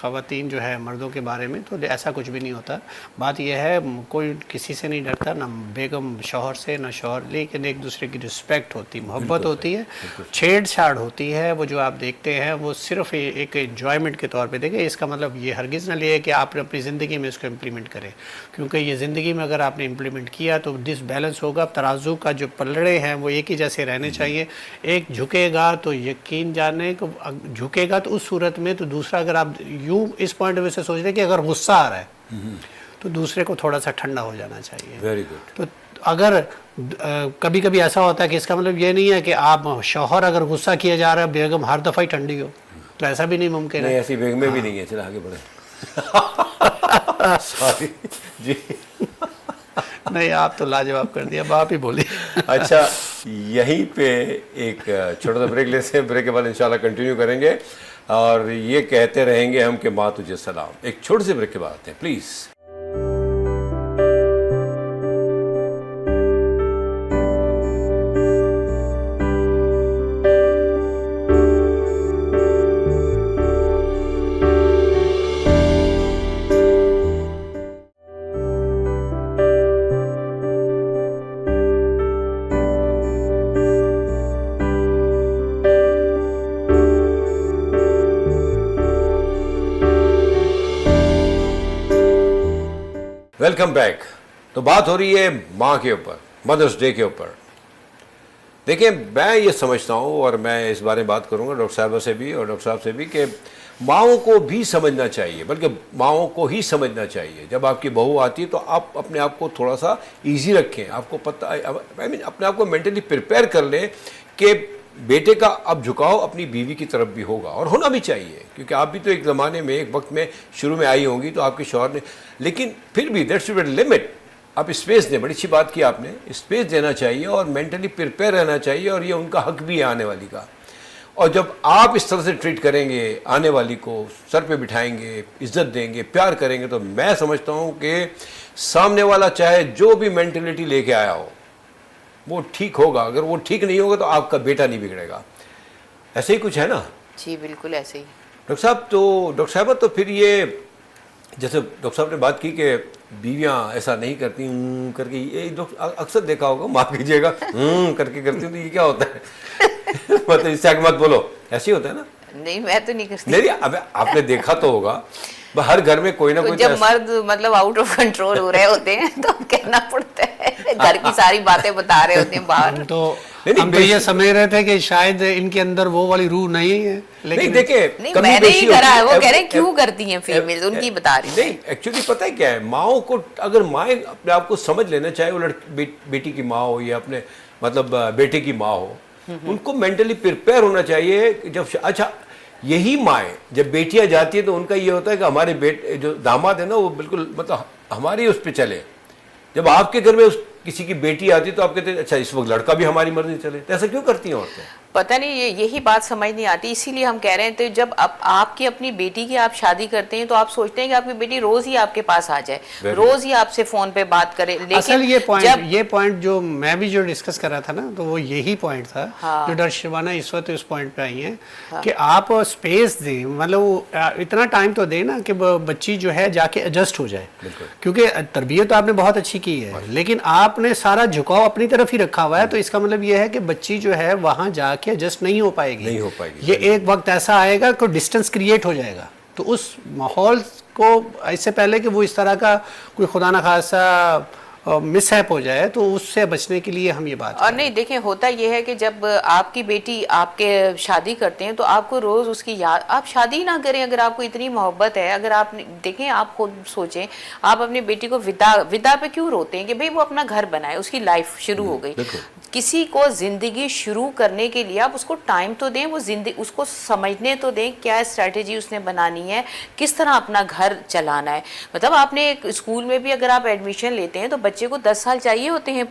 خواتین جو ہے مردوں کے بارے میں، تو ایسا کچھ بھی نہیں ہوتا۔ بات یہ ہے کوئی کسی سے نہیں ڈرتا، نہ بیگم شوہر سے نہ شوہر، لیکن ایک دوسرے کی رسپیکٹ ہوتی، محبت ہوتی ہے، چھیڑ چھاڑ ہوتی ہے، وہ جو آپ دیکھتے ہیں وہ صرف ایک انجوائمنٹ کے طور پہ دیکھیں۔ اس کا مطلب یہ ہرگز نہ لیے کہ آپ اپنی زندگی میں اس کو امپلیمنٹ کریں، کیونکہ یہ زندگی میں اگر آپ نے امپلیمنٹ کیا تو ڈس بیلنس ہوگا، ترازو کا جو پلڑے ہیں وہ ایک ہی جیسے رہنے چاہیے، ایک جھکے گا تو یقین جانے کو جھکے گا تو اس صورت میں، تو دوسرا اگر آپ یوں اس پوائنٹ آف ویو سے سوچ رہے کہ اگر غصہ آ رہا ہے تو دوسرے کو تھوڑا سا ٹھنڈا ہو جانا چاہیے۔ Very good. تو اگر کبھی کبھی ایسا ہوتا ہے کہ اس کا مطلب یہ نہیں ہے کہ آپ شوہر اگر غصہ کیا جا رہا ہے بیگم ہر دفعہ ہی ٹھنڈی ہو، تو ایسا بھی نہیں ممکن ہے۔ ایسی بیگمیں بھی نہیں ہیں، چلا آگے بڑھیں۔ سوری جی، نہیں آپ تو لاجواب کر دیا، اب آپ ہی بولیے۔ اچھا یہیں پہ ایک چھوٹا سا بریک لیتے ہیں، بریک کے بعد انشاءاللہ کنٹینیو کریں گے، اور یہ کہتے رہیں گے ہم کہ ماں تجھے سلام۔ ایک چھوٹے سے بریک کے بعد آتے ہیں پلیز۔ Welcome back. تو بات ہو رہی ہے ماں کے اوپر، مدرس ڈے کے اوپر۔ دیکھیں میں یہ سمجھتا ہوں، اور میں اس بارے میں بات کروں گا ڈاکٹر صاحبہ سے بھی اور ڈاکٹر صاحب سے بھی، کہ ماؤں کو بھی سمجھنا چاہیے، بلکہ ماؤں کو ہی سمجھنا چاہیے۔ جب آپ کی بہو آتی ہے تو آپ اپنے آپ کو تھوڑا سا ایزی رکھیں، آپ کو پتہ، اپنے آپ کو مینٹلی پریپیئر کر لیں کہ بیٹے کا اب جھکاؤ اپنی بیوی کی طرف بھی ہوگا، اور ہونا بھی چاہیے، کیونکہ آپ بھی تو ایک زمانے میں، ایک وقت میں شروع میں آئی ہوں گی تو آپ کے شوہر نے، لیکن پھر بھی دیٹس اے لمٹ، آپ اسپیس دیں۔ بڑی اچھی بات کی آپ نے، اسپیس دینا چاہیے اور مینٹلی پریپیئر رہنا چاہیے، اور یہ ان کا حق بھی ہے آنے والی کا۔ اور جب آپ اس طرح سے ٹریٹ کریں گے آنے والی کو، سر پہ بٹھائیں گے، عزت دیں گے، پیار کریں گے، تو میں سمجھتا ہوں کہ سامنے والا چاہے جو بھی مینٹلٹی لے کے آیا ہو وہ ٹھیک ہوگا۔ اگر وہ ٹھیک نہیں ہوگا تو آپ کا بیٹا نہیں بگڑے گا۔ ایسے ہی کچھ ہے نا؟ جی بالکل ایسے ہی۔ ڈاکٹر صاحب ڈاکٹر صاحبہ تو پھر یہ جیسے ڈاکٹر صاحب نے بات کی کہ بیویاں ایسا نہیں کرتی کر کے، یہ اکثر دیکھا ہوگا، معاف کیجیے گا، کر کے کرتی ہوں، تو یہ کیا ہوتا ہے؟ مطلب اس سے آگے مت بولو، ایسے ہی ہوتا ہے نا؟ نہیں میں تو نہیں کرتی۔ نہیں اب آپ نے دیکھا تو ہوگا ہر گھر میں کوئی نہ کوئی جب مرد مطلب آؤٹ آف کنٹرول ہو رہے ہوتے ہیں تو کہنا پڑتا ہے، گھر کی ساری باتیں بتا رہے ہوتے ہیں باہر. تو ہم تو یہ سمجھ رہے تھے کہ شاید ان کے اندر وہ والی روح نہیں ہے، نہیں لیکن دیکھیں نہیں میں نے ہی کرا ہے، وہ کہہ رہے ہیں کیوں کرتی ہیں فیمیل، ان کی بتا رہی ہیں. نہیں ایکچولی پتہ ہے کیا ہے، ماؤں کو اگر مائیں اپنے آپ کو سمجھ لینا، چاہے وہ بیٹی کی ماں ہو یا اپنے مطلب بیٹے کی ماں ہو، ان کو مینٹلی پریپیئر ہونا چاہیے. جب اچھا یہی مائیں جب بیٹیاں جاتی ہیں تو ان کا یہ ہوتا ہے کہ ہمارے بیٹے جو داماد ہے نا وہ بالکل مطلب ہماری اس پہ چلے. جب آپ کے گھر میں کسی کی بیٹی آتی تو آپ کہتے ہیں اچھا اس وقت لڑکا بھی ہماری مرضی چلے. تو ایسا کیوں کرتی ہیں عورتیں؟ پتہ نہیں یہی بات سمجھ نہیں آتی. اسی لیے ہم کہہ رہے ہیں تو جب آپ کی اپنی بیٹی کی آپ شادی کرتے ہیں تو آپ سوچتے ہیں کہ آپ کی بیٹی روز ہی آپ کے پاس آ جائے، روز ہی آپ سے فون پہ بات کرے. اصل لیکن یہ پوائنٹ جو میں بھی جو ڈسکس کر رہا تھا نا، تو وہ یہی پوائنٹ تھا جو ڈاکٹر شبانہ اس وقت اس پوائنٹ پہ آئی ہیں کہ آپ اسپیس دیں، مطلب اتنا ٹائم تو دیں نا کہ بچی جو ہے جا کے ایڈجسٹ ہو جائے. کیونکہ تربیت تو آپ نے بہت اچھی کی ہے، لیکن آپ نے سارا جھکاؤ اپنی طرف ہی رکھا ہوا ہے. تو اس کا مطلب یہ ہے کہ بچی جو ہے وہاں جا کے ایڈجسٹ نہیں ہو پائے گی. یہ ایک وقت ایسا آئے گا کہ ڈسٹنس کریٹ ہو جائے گا. تو اس ماحول کو اس سے پہلے کہ وہ اس طرح کا کوئی خدا نخواستہ مس ہیپ ہو جائے، تو اس سے بچنے کے لیے ہم یہ بات اور نہیں دیکھیں ہوتا یہ ہے کہ جب آپ کی بیٹی آپ کے شادی کرتے ہیں تو آپ کو روز اس کی یاد، آپ شادی نہ کریں اگر آپ کو اتنی محبت ہے. اگر آپ دیکھیں آپ خود سوچیں، آپ اپنی بیٹی کو ودا پہ کیوں روتے ہیں کہ بھئی وہ اپنا گھر بنائے، اس کی لائف شروع ہو گئی. کسی کو زندگی شروع کرنے کے لیے آپ اس کو ٹائم تو دیں، وہ زندگی اس کو سمجھنے تو دیں کیا اسٹریٹجی اس نے بنانی ہے، کس طرح اپنا گھر چلانا ہے. مطلب آپ نے ایک اسکول میں بھی اگر آپ ایڈمیشن لیتے ہیں تو بچے کو 10 سال چاہیے ہوتے ہیں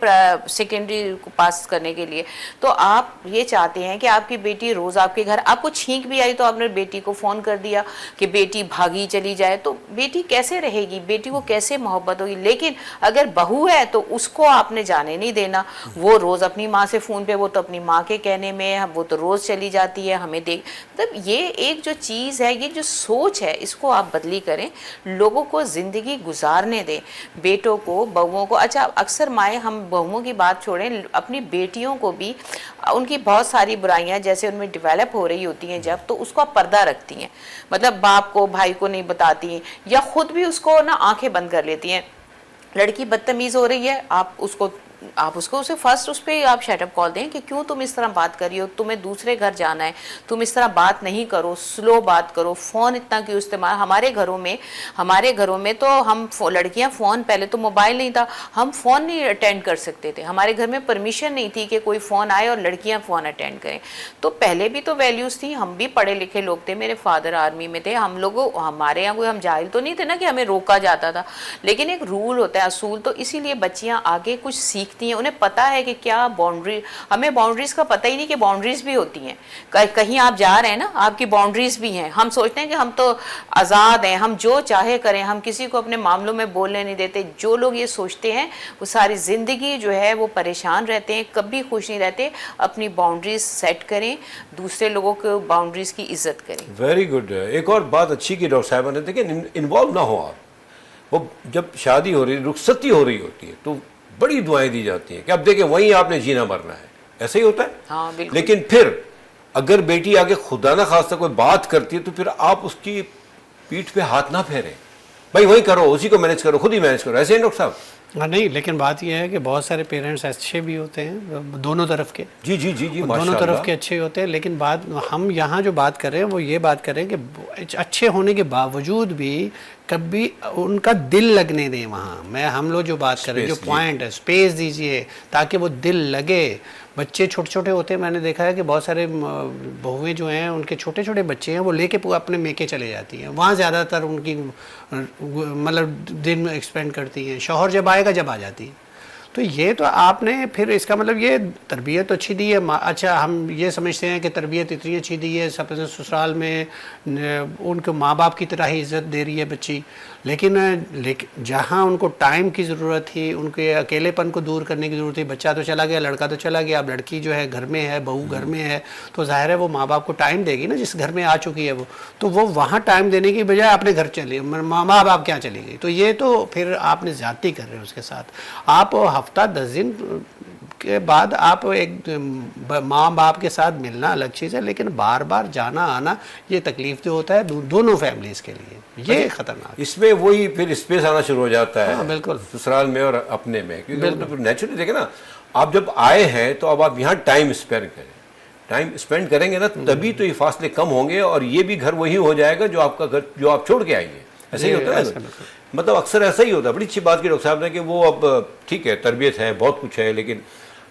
سیکنڈری کو پاس کرنے کے لیے. تو آپ یہ چاہتے ہیں کہ آپ کی بیٹی روز آپ کے گھر، آپ کو چھینک بھی آئی تو آپ نے بیٹی کو فون کر دیا کہ بیٹی بھاگی چلی جائے، تو بیٹی کیسے رہے گی، بیٹی کو کیسے محبت ہوگی. لیکن اگر بہو ہے تو اس کو آپ نے جانے نہیں دینا. وہ روز اپنی ماں سے فون پہ، وہ تو اپنی ماں کے کہنے میں وہ تو روز چلی جاتی ہے ہمیں دیکھ. مطلب یہ ایک جو چیز ہے، یہ جو سوچ ہے، اس کو آپ بدلی کریں. لوگوں کو زندگی گزارنے دیں، بیٹوں کو بہوؤں کو. اچھا اکثر مائیں، ہم بہوؤں کی بات چھوڑیں، اپنی بیٹیوں کو بھی ان کی بہت ساری برائیاں جیسے ان میں ڈیولپ ہو رہی ہوتی ہیں جب، تو اس کو آپ پردہ رکھتی ہیں. مطلب باپ کو بھائی کو نہیں بتاتی ہیں، یا خود بھی اس کو نا آنکھیں بند کر لیتی ہیں. لڑکی بدتمیز ہو رہی ہے، آپ اس کو اسے فرسٹ اس پہ آپ شٹ اپ کال دیں کہ کیوں تم اس طرح بات کر رہی ہو، تمہیں دوسرے گھر جانا ہے، تم اس طرح بات نہیں کرو، سلو بات کرو، فون اتنا کیوں استعمال. ہمارے گھروں میں تو ہم لڑکیاں فون، پہلے تو موبائل نہیں تھا، ہم فون نہیں اٹینڈ کر سکتے تھے، ہمارے گھر میں پرمیشن نہیں تھی کہ کوئی فون آئے اور لڑکیاں فون اٹینڈ کریں. تو پہلے بھی تو ویلیوز تھیں، ہم بھی پڑھے لکھے لوگ تھے، میرے فادر آرمی میں تھے، ہمارے یہاں کوئی ہم جاہل تو نہیں تھے نا کہ ہمیں روکا جاتا تھا. لیکن ایک رول ہوتا ہے، اصول. تو اسی لیے بچیاں آگے کچھ سیکھتی ہیں، انہیں پتہ ہے کہ کیا باؤنڈری. ہمیں باؤنڈریز کا پتہ ہی نہیں کہ باؤنڈریز بھی ہوتی ہیں. کہیں آپ جا رہے ہیں نا، آپ کی باؤنڈریز بھی ہیں. ہم سوچتے ہیں کہ ہم تو آزاد ہیں، ہم جو چاہے کریں، ہم کسی کو اپنے معاملوں میں بولنے نہیں دیتے. جو لوگ یہ سوچتے ہیں وہ ساری زندگی جو ہے وہ پریشان رہتے ہیں، کبھی خوش نہیں رہتے. اپنی باؤنڈریز سیٹ کریں، دوسرے لوگوں کو باؤنڈریز کی عزت کریں. Very good. ایک اور بات اچھی کی ڈاکٹر صاحبہ نے، دیکھیں انوالو نہ ہو آپ. وہ جب شادی ہو رہی، رخصتی ہو رہی ہوتی ہے تو بڑی دعائیں دی جاتی ہیں کہ اب دیکھیں وہیں آپ نے جینا مرنا ہے. ایسا ہی ہوتا ہے. ہاں بالکل. لیکن پھر اگر بیٹی آگے خدا نہ خواستہ کوئی بات کرتی ہے تو پھر آپ اس کی پیٹھ پہ ہاتھ نہ پھیریں. بھائی وہی کرو، اسی کو مینیج کرو، خود ہی مینیج کرو. ایسے ہی ڈاکٹر صاحب؟ نہیں، لیکن بات یہ ہے کہ بہت سارے پیرنٹس اچھے بھی ہوتے ہیں دونوں طرف کے. جی جی جی جی، دونوں طرف کے اچھے ہوتے ہیں. لیکن ہم یہاں جو بات کر رہے ہیں وہ یہ بات کر رہے ہیں کہ اچھے ہونے کے باوجود بھی کبھی ان کا دل لگنے دیں وہاں. ہم لوگ جو بات کر رہے ہیں، جو پوائنٹ ہے، اسپیس دیجئے تاکہ وہ دل لگے. بچے چھوٹے چھوٹے ہوتے ہیں، میں نے دیکھا ہے کہ بہت سارے بہویں جو ہیں ان کے چھوٹے چھوٹے بچے ہیں، وہ لے کے اپنے میکے چلے جاتی ہیں. وہاں زیادہ تر ان کی مطلب دن ایکسپینڈ کرتی ہیں. شوہر جب آئے گا جب آ جاتی ہے. تو یہ تو آپ نے پھر اس کا مطلب یہ تربیت تو اچھی دی ہے. اچھا ہم یہ سمجھتے ہیں کہ تربیت اتنی اچھی دی ہے، سسرال میں ان کو ماں باپ کی طرح ہی عزت دے رہی ہے بچی. لیکن جہاں ان کو ٹائم کی ضرورت تھی، ان کے اکیلے پن کو دور کرنے کی ضرورت تھی، بچہ تو چلا گیا، لڑکا تو چلا گیا، اب لڑکی جو ہے گھر میں ہے، بہو گھر میں ہے، تو ظاہر ہے وہ ماں باپ کو ٹائم دے گی نا جس گھر میں آ چکی ہے وہ. تو وہ وہاں ٹائم دینے کی بجائے اپنے گھر چلی، ماں باپ کیا چلی گئی. تو یہ تو پھر آپ نے زیادتی کر رہے ہیں اس کے ساتھ. آپ ہفتہ 10 دن کے بعد آپ ایک ماں باپ کے ساتھ ملنا الگ چیز ہے، لیکن بار بار جانا آنا یہ تکلیف جو ہوتا ہے دونوں فیملیز کے لیے یہ خطرناک۔ اس میں وہی پھر اسپیس آنا شروع ہو جاتا ہے، بالکل، سسرال میں اور اپنے میں، کیونکہ نیچرلی دیکھیں نا، آپ جب آئے ہیں تو اب آپ یہاں ٹائم اسپینڈ کریں، ٹائم اسپینڈ کریں گے نا تبھی تو یہ فاصلے کم ہوں گے، اور یہ بھی گھر وہی ہو جائے گا جو آپ کا گھر جو آپ چھوڑ کے آئیں گے۔ ایسا ہی ہوتا ہے، مطلب اکثر ایسا ہی ہوتا ہے۔ بڑی اچھی بات کی ڈاکٹر صاحب نے کہ وہ اب ٹھیک ہے تربیت ہے بہت کچھ ہے، لیکن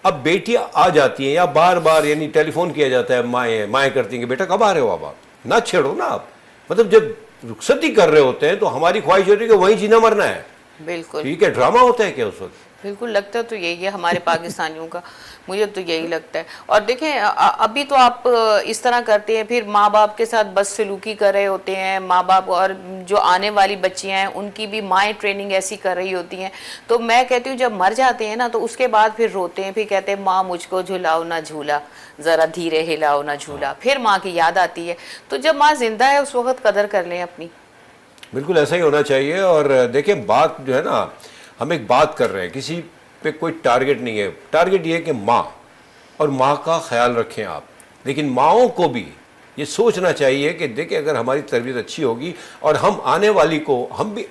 اب بیٹیاں آ جاتی ہیں یا بار بار یعنی ٹیلی فون کیا جاتا ہے، مائیں کرتی ہیں کہ بیٹا کب آ رہے ہو آپ نہ چھیڑو نا آپ، مطلب جب رخصتی کر رہے ہوتے ہیں تو ہماری خواہش ہوتی ہے کہ وہیں جینا مرنا ہے۔ بالکل ٹھیک ہے، ڈرامہ ہوتا ہے کیا اس وقت؟ بالکل لگتا تو یہی ہے ہمارے پاکستانیوں کا، مجھے تو یہی لگتا ہے۔ اور دیکھیں ابھی تو آپ اس طرح کرتے ہیں، پھر ماں باپ کے ساتھ بد سلوکی کر رہے ہوتے ہیں ماں باپ، اور جو آنے والی بچیاں ہیں ان کی بھی مائیں ٹریننگ ایسی کر رہی ہوتی ہیں۔ تو میں کہتی ہوں جب مر جاتے ہیں نا تو اس کے بعد پھر روتے ہیں، پھر کہتے ہیں ماں مجھ کو جھلاؤ نہ جھولا، ذرا دھیرے ہلاؤ نہ جھولا، پھر ماں کی یاد آتی ہے۔ تو جب ماں زندہ ہے اس وقت قدر کر لیں اپنی۔ بالکل ایسا ہی ہونا چاہیے۔ اور دیکھیں بات جو ہے نا، ہم ایک بات کر رہے ہیں، کسی پہ کوئی ٹارگٹ نہیں ہے، ٹارگٹ یہ ہے کہ ماں اور ماں کا خیال رکھیں آپ، لیکن ماؤں کو بھی یہ سوچنا چاہیے کہ دیکھیں اگر ہماری تربیت اچھی ہوگی اور ہم آنے والی کو، ہم بھی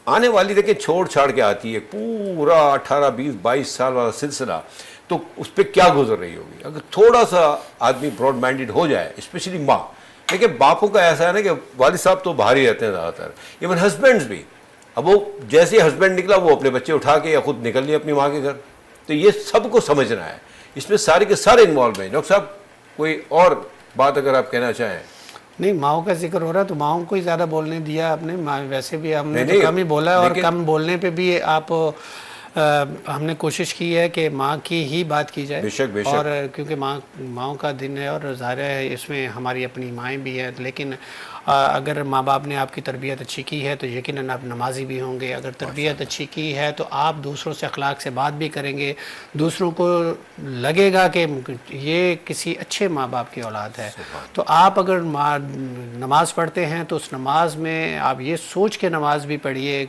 آنے والی دیکھیں چھوڑ چھاڑ کے آتی ہے پورا 18 20 22 سال والا سلسلہ، تو اس پہ کیا گزر رہی ہوگی اگر تھوڑا سا آدمی براڈ مائنڈڈ ہو جائے، اسپیشلی ماں۔ دیکھیں باپوں کا ایسا ہے نا کہ والد صاحب تو باہر ہی رہتے ہیں زیادہ تر، ایون ہسبینڈز بھی، اب وہ جیسے ہسبینڈ نکلا وہ اپنے بچے اٹھا کے یا خود نکل لیا اپنی ماں کے گھر، تو یہ سب کو سمجھنا ہے، اس میں سارے کے سارے انوالو ہیں۔ ڈاکٹر صاحب کوئی اور بات اگر آپ کہنا چاہیں؟ نہیں، ماؤں کا ذکر ہو رہا ہے تو ماؤں کو ہی زیادہ بولنے دیا آپ نے، ویسے بھی ہم نے نہیں، تو کم ہی بولا ہے، اور لیکن کم بولنے پہ بھی آپ ہم نے کوشش کی ہے کہ ماں کی ہی بات کی جائے، بے شک بے شک، اور کیونکہ ماؤں کا دن ہے اور ظاہر ہے اس میں ہماری اپنی مائیں بھی ہیں، لیکن اگر ماں باپ نے آپ کی تربیت اچھی کی ہے تو یقیناً آپ نمازی بھی ہوں گے، اگر تربیت اچھی کی ہے تو آپ دوسروں سے اخلاق سے بات بھی کریں گے، دوسروں کو لگے گا کہ یہ کسی اچھے ماں باپ کی اولاد ہے۔ تو آپ اگر نماز پڑھتے ہیں تو اس نماز میں آپ یہ سوچ کے نماز بھی پڑھیے،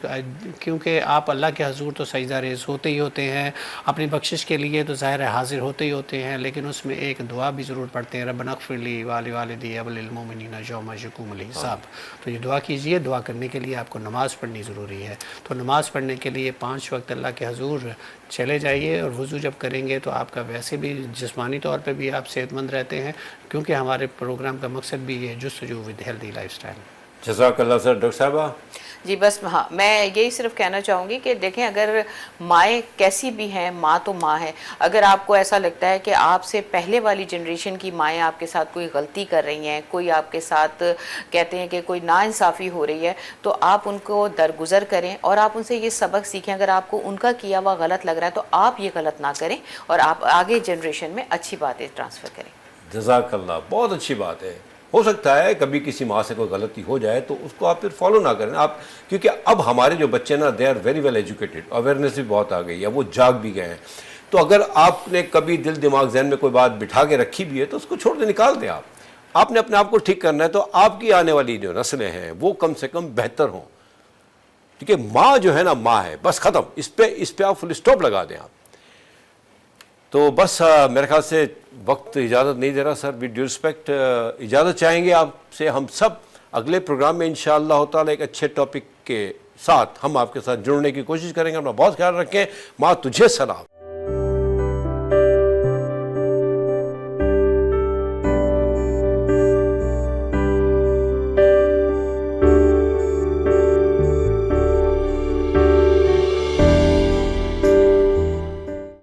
کیونکہ آپ اللہ کے حضور تو سجدہ ریز ہوتے ہی ہوتے ہیں، اپنی بخشش کے لیے تو ظاہر ہے حاضر ہوتے ہی ہوتے ہیں، لیکن اس میں ایک دعا بھی ضرور پڑھتے ہیں، ربنا اغفر لی ولی وللمؤمنین یوم یقوم الحساب۔ تو یہ دعا کیجئے، دعا کرنے کے لیے آپ کو نماز پڑھنی ضروری ہے۔ تو نماز پڑھنے کے لیے 5 وقت اللہ کے حضور چلے جائیے، اور وضو جب کریں گے تو آپ کا ویسے بھی جسمانی طور پہ بھی آپ صحت مند رہتے ہیں، کیونکہ ہمارے پروگرام کا مقصد بھی یہ ہے، جستجو ود ہیلدی لائف سٹائل۔ جزاک اللہ سر۔ ڈاکٹر صاحبہ؟ جی بس ہاں، میں یہی صرف کہنا چاہوں گی کہ دیکھیں اگر مائیں کیسی بھی ہیں، ماں تو ماں ہے۔ اگر آپ کو ایسا لگتا ہے کہ آپ سے پہلے والی جنریشن کی مائیں آپ کے ساتھ کوئی غلطی کر رہی ہیں، کوئی آپ کے ساتھ کہتے ہیں کہ کوئی ناانصافی ہو رہی ہے، تو آپ ان کو درگزر کریں اور آپ ان سے یہ سبق سیکھیں۔ اگر آپ کو ان کا کیا ہوا غلط لگ رہا ہے تو آپ یہ غلط نہ کریں، اور آپ آگے جنریشن میں اچھی باتیں ٹرانسفر کریں۔ جزاک اللہ، بہت اچھی بات ہے۔ ہو سکتا ہے کبھی کسی ماں سے کوئی غلطی ہو جائے تو اس کو آپ پھر فالو نہ کریں آپ، کیونکہ اب ہمارے جو بچے نا they are very well educated, awareness بھی بہت آ گئی ہے، وہ جاگ بھی گئے ہیں۔ تو اگر آپ نے کبھی دل دماغ ذہن میں کوئی بات بٹھا کے رکھی بھی ہے تو اس کو چھوڑ دے، نکال دیں۔ آپ نے اپنے آپ کو ٹھیک کرنا ہے تو آپ کی آنے والی جو نسلیں ہیں وہ کم سے کم بہتر ہوں، کیونکہ ماں جو ہے نا ماں ہے، بس ختم، اس پہ آپ فل اسٹاپ لگا دیں آپ۔ تو بس میرے خیال سے وقت اجازت نہیں دے رہا سر، وتھ ڈیو رسپیکٹ اجازت چاہیں گے آپ سے۔ ہم سب اگلے پروگرام میں انشاءاللہ تعالی ایک اچھے ٹاپک کے ساتھ ہم آپ کے ساتھ جڑنے کی کوشش کریں گے۔ اپنا بہت خیال رکھیں۔ ماں تجھے سلام۔